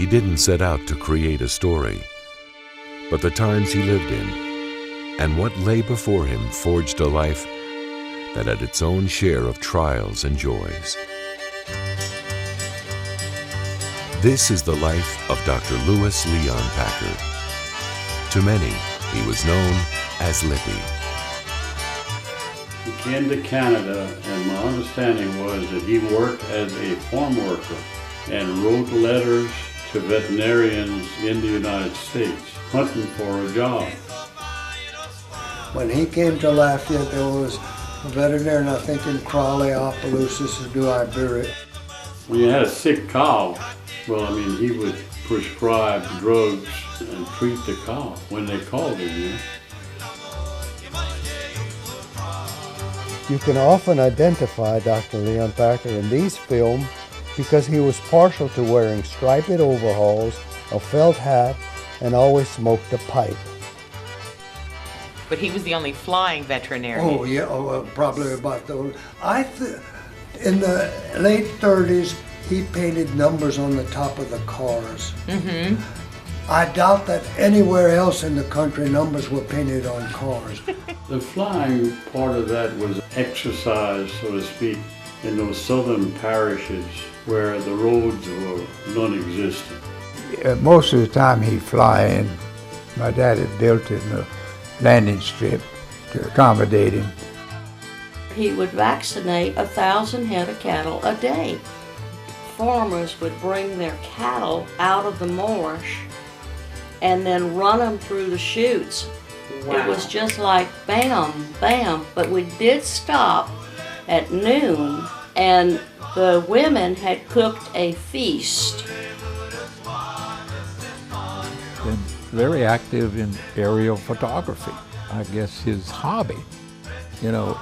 He didn't set out to create a story, but the times he lived in and what lay before him forged a life that had its own share of trials and joys. This is the life of Dr. Louis Leonpacher. To many, he was known as Lippi. He came to Canada, and my understanding was that he worked as a farm worker and wrote letters to veterinarians in the United States, hunting for a job. When he came to Lafayette, there was a veterinarian, I think in Crawley, Opelousas, and New Iberia. When you had a sick cow, well, I mean, he would prescribe drugs and treat the cow when they called him, you know. You can often identify Dr. Leonpacher in these films because he was partial to wearing striped overalls, a felt hat, and always smoked a pipe. But he was the only flying veterinarian. Oh, yeah, probably about those. In the late 30s, he painted numbers on the top of the cars. Mm-hmm. I doubt that anywhere else in the country numbers were painted on cars. The flying part of that was exercise, so to speak, in those southern parishes where the roads were non-existent. Most of the time he'd fly in. My dad had built it in a landing strip to accommodate him. He would vaccinate 1,000 head of cattle a day. Farmers would bring their cattle out of the marsh and then run them through the chutes. Wow. It was just like bam, bam, but we did stop at noon and the women had cooked a feast. Been very active in aerial photography. I guess his hobby. You know,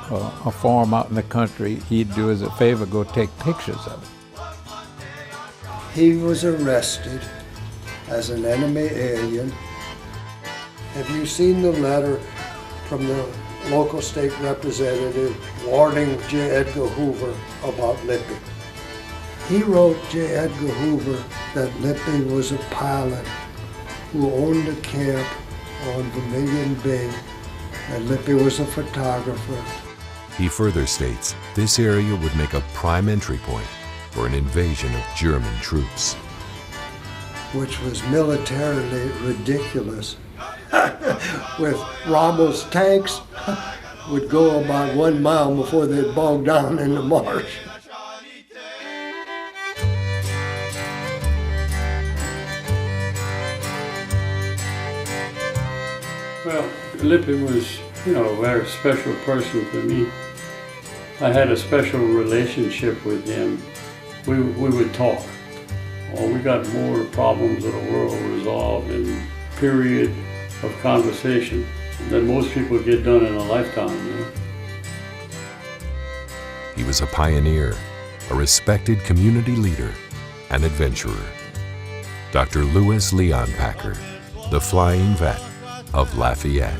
a farm out in the country, he'd do as a favor, go take pictures of it. He was arrested as an enemy alien. Have you seen the letter from the local state representative warning J. Edgar Hoover about Lippi? He wrote J. Edgar Hoover that Lippi was a pilot who owned a camp on Vermilion Bay, and Lippi was a photographer. He further states this area would make a prime entry point for an invasion of German troops. Which was militarily ridiculous. With Rommel's tanks would go about 1 mile before they'd bog down in the marsh. Well, Lippi was, you know, a very special person to me. I had a special relationship with him. We would talk. Well, we got more problems of the world resolved in a period of conversation than most people get done in a lifetime. You know? He was a pioneer, a respected community leader, an adventurer. Dr. Louis Leonpacher, the flying vet of Lafayette.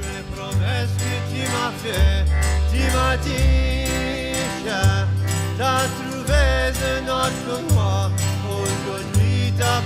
T'as trouvé un autre que moi, aujourd'hui t'as